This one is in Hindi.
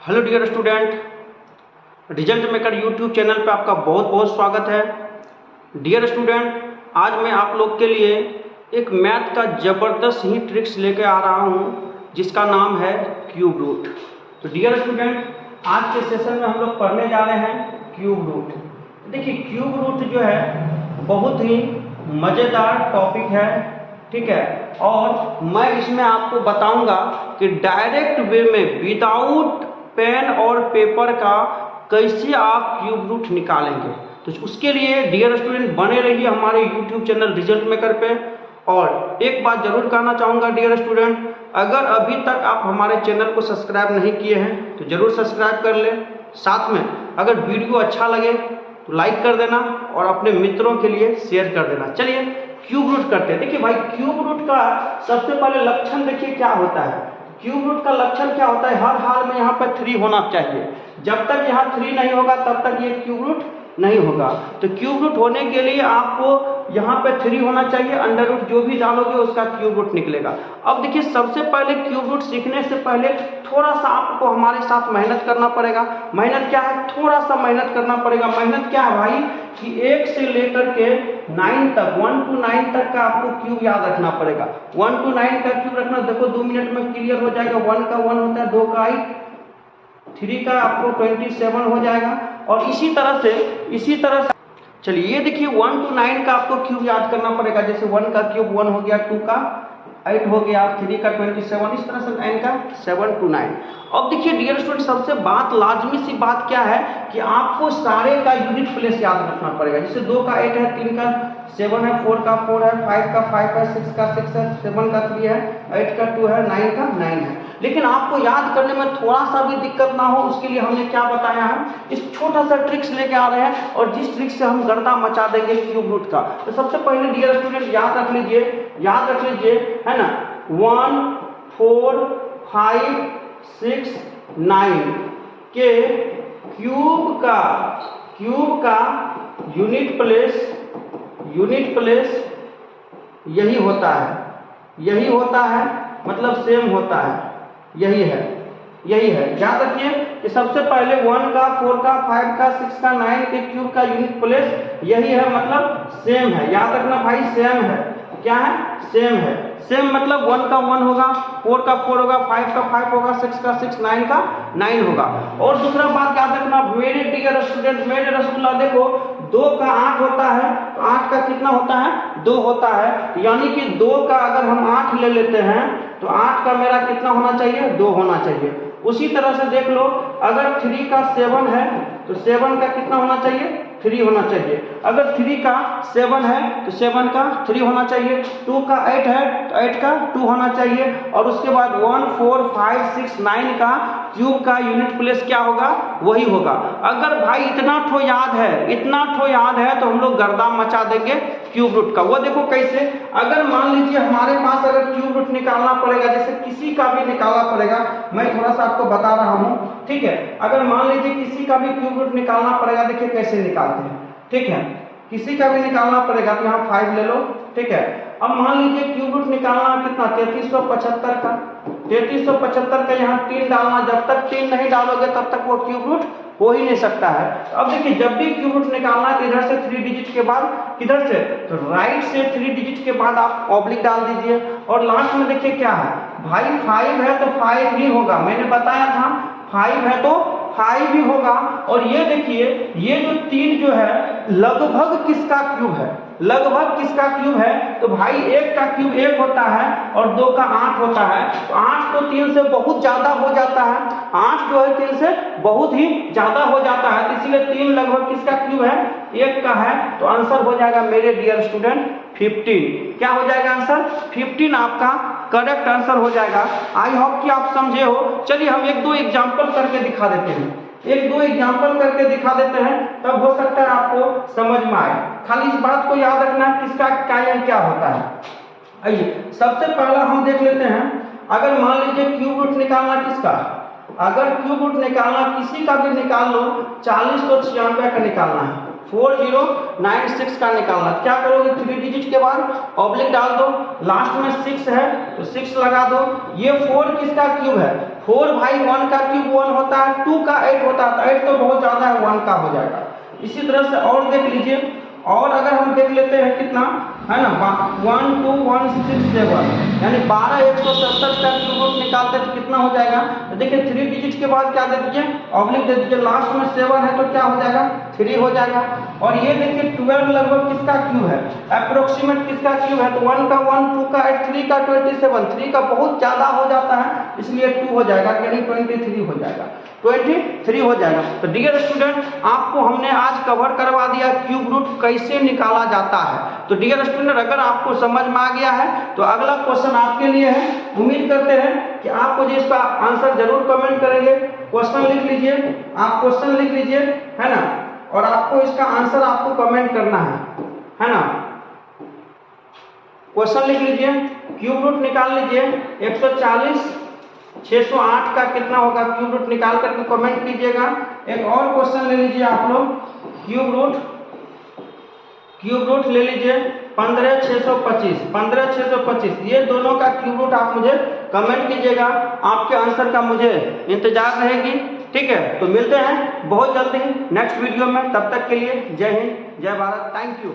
Hello dear student, result maker YouTube channel पे आपका बहुत बहुत स्वागत है। डियर स्टूडेंट, आज मैं आप लोग के लिए एक मैथ का ज़बरदस्त ही ट्रिक्स लेके आ रहा हूँ जिसका नाम है क्यूब रूट। तो डियर स्टूडेंट, आज के सेशन में हम लोग पढ़ने जा रहे हैं क्यूब रूट। देखिए, क्यूब रूट जो है बहुत ही मज़ेदार टॉपिक है, ठीक है। और मैं इसमें आपको बताऊंगा कि डायरेक्ट वे में विदाउट पेन और पेपर का कैसे आप क्यूब रूट निकालेंगे। तो उसके लिए डियर स्टूडेंट बने रहिए हमारे यूट्यूब चैनल रिजल्ट मेकर पे। और एक बात जरूर कहना चाहूँगा डियर स्टूडेंट, अगर अभी तक आप हमारे चैनल को सब्सक्राइब नहीं किए हैं तो ज़रूर सब्सक्राइब कर लें। साथ में अगर वीडियो अच्छा लगे तो लाइक कर देना और अपने मित्रों के लिए शेयर कर देना। चलिए क्यूब रूट करते हैं। देखिए भाई, क्यूब रूट का सबसे पहले लक्षण देखिए क्या होता है। क्यूब रूट का लक्षण क्या होता है, हर हाल में यहाँ पर 3 होना चाहिए। जब तक यहाँ 3 नहीं होगा तब तक ये क्यूब रूट नहीं होगा। तो क्यूब रूट होने के लिए आपको यहाँ पे 3 होना चाहिए। अंडर रूट जो भी डालोगे उसका क्यूब रूट निकलेगा। अब देखिए, सबसे पहले क्यूब रूट सीखने से पहले थोड़ा सा आपको हमारे साथ मेहनत करना पड़ेगा। मेहनत क्या है, थोड़ा सा मेहनत करना पड़ेगा। मेहनत क्या है भाई कि 1 से लेकर के 9 तक, 1 to 9 तक का आपको क्यूब याद रखना पड़ेगा। 1 to 9 का क्यूब रखना, देखो 2 मिनट में क्लियर हो जाएगा। 1 का 1 होता है, 2 का 8, 3 का आपको 27 हो जाएगा। और इसी तरह से चलिए ये देखिए 1 to 9 का आपको क्यूब याद करना पड़ेगा। जैसे 1 का क्यूब 1 हो गया, 2 का 8 हो गया, 3 का 27, इस तरह से 9 का 7 to 9। अब देखिए डियर स्टूडेंट, सबसे लाजमी सी बात क्या है कि आपको सारे का यूनिट प्लेस याद रखना पड़ेगा। जैसे 2 का 8 है, 3 का 7 है, 4 का 4 है, 5 का 5 है, 6 का 6 है, 7 का 3 है, 8 का 2 है, 9 का 9 है। लेकिन आपको याद करने में थोड़ा सा भी दिक्कत ना हो उसके लिए हमने क्या बताया है, इस छोटा सा ट्रिक्स लेके आ रहे हैं। और जिस ट्रिक से हम गर्दा मचा देंगे क्यूब रूट का। तो सबसे पहले डियर स्टूडेंट याद रख लीजिए, है ना, 1 4 5 6 9 के क्यूब का यूनिट प्लेस यही होता है, मतलब सेम होता है, यही है। याद रखिए कि सबसे पहले 1 का 4 का 5 का 6 का 9 के क्यूब का यूनिट प्लेस यही है, मतलब सेम है। याद रखना भाई, सेम है। क्या है, सेम है। सेम मतलब 1 का 1 होगा, 4 का 4 होगा, 5 का 5 होगा, 6 का 6, 9 का 9 होगा। और दूसरा बात याद रखना मेरे डियर स्टूडेंट, मेरे रसगुल्ला, देखो 2 का 8 होता है तो 8 का कितना होता है, 2 होता है। यानी कि 2 का अगर हम 8 ले लेते हैं तो 8 का मेरा कितना होना चाहिए, 2 होना चाहिए। उसी तरह से देख लो, अगर 3 का 7 है तो 7 का कितना होना चाहिए, 3 होना चाहिए। अगर 3 का 7 है तो 7 का 3 होना चाहिए। 2 का 8 है तो 8 का 2 होना चाहिए। और उसके बाद 1 4 5 6 9 का क्यूब का यूनिट प्लेस क्या होगा, वही होगा। अगर भाई इतना ठो याद है तो हम लोग गर्दा मचा देंगे क्यूब रूट का। वो देखो कैसे, अगर मान लीजिए हमारे पास अगर क्यूब रूट निकालना पड़ेगा, जैसे किसी का भी निकालना पड़ेगा, मैं थोड़ा सा आपको बता रहा हूँ, ठीक है। अगर मान लीजिए किसी का भी क्यूब रूट निकालना पड़ेगा, देखिए कैसे निकालते हैं, ठीक है। किसी का भी निकालना पड़ेगा तो यहाँ 5 ले लो, ठीक है। अब मान लीजिए क्यूब रूट निकालना कितना, 3375 का। 3375 का यहाँ 3 डालना, जब तक 3 नहीं डालोगे तब तक वो क्यूब रूट हो ही नहीं सकता है। अब देखिए, जब भी क्यूब रूट निकालना है तो इधर से 3 डिजिट के बाद, किधर से, तो राइट से 3 डिजिट के बाद आप ऑब्लिक डाल दीजिए। और लास्ट में देखिए क्या है भाई, 5 है तो 5 ही होगा। मैंने बताया था 5 है तो 5 भी होगा। और ये देखिए, ये जो 3 जो है लगभग किसका क्यूब है, तो भाई 1 का क्यूब 1 होता है और 2 का 8 होता है। तो 8 तो 3 से बहुत ज्यादा हो जाता है, 8 जो है 3 से बहुत ही ज्यादा हो जाता है। तो इसीलिए 3 लगभग किसका क्यूब है, 1 का है। तो आंसर हो जाएगा मेरे डियर स्टूडेंट 15। क्या हो जाएगा आंसर, 15 आपका करेक्ट आंसर हो जाएगा। आई होप कि आप समझे हो। चलिए हम 1-2 एग्जाम्पल करके दिखा देते हैं, तब हो सकता है आपको समझ में आए। खाली इस बात को याद रखना है किसका क्या होता है। आइए सबसे पहला हम देख लेते हैं। अगर मान लीजिए क्यूब रूट निकालना किसका, अगर क्यूब रूट निकालना किसी का भी निकाल लो, 4096 का निकालना है, 4096 का निकालना। क्या करोगे, 3 डिजिट के बाद ऑब्लिक डाल दो, लास्ट में 6 है तो 6 लगा दो। ये 4 किसका क्यूब है, 4 भाई 1 का क्यूब 1 होता है, 2 का 8 होता है, तो 8 तो बहुत ज़्यादा है, 1 का हो जाएगा। इसी तरह से और देख लीजिए, और अगर हम देख लेते हैं कितना है ना, 1 2 1 6 7, यानी 12 170 का क्यूब रूट निकालते हैं तो कितना हो जाएगा। तो देखिए 3 डिजिट के बाद क्या दे दीजिए, ऑब्लिक दे दीजिए, लास्ट में 7 है तो क्या हो जाएगा, 3 हो जाएगा। और ये देखिए 12 लगभग किसका क्यूब है, अप्रोक्सीमेट किसका क्यूब है, तो 1 का 1, 2 का 8, 3 का 27, 3 का बहुत ज़्यादा हो जाता है, इसलिए 2 हो जाएगा, यानी 23 हो जाएगा, 23 हो जाएगा। तो डियर स्टूडेंट, आपको हमने आज कवर करवा दिया क्यूब रूट कैसे निकाला जाता है। तो डियर स्टूडेंट, अगर आपको समझ में आ गया है तो अगला क्वेश्चन आपके लिए है। उम्मीद करते हैं कि आप मुझे इसका आंसर जरूर कमेंट करेंगे। क्वेश्चन लिख लीजिए, आप क्वेश्चन लिख लीजिए, है ना, और आपको इसका आंसर आपको कमेंट करना है ना। क्वेश्चन लिख लीजिए, क्यूब रूट निकाल लीजिए, 140 608 का कितना होगा, क्यूब रूट निकाल करके कमेंट कीजिएगा। एक और क्वेश्चन ले लीजिए आप लोग, क्यूब रूट ले लीजिए 15625, ये दोनों का क्यूब रूट आप मुझे कमेंट कीजिएगा। आपके आंसर का मुझे इंतजार रहेगी, ठीक है। तो मिलते हैं बहुत जल्दी नेक्स्ट वीडियो में, तब तक के लिए जय हिंद जय भारत, थैंक यू।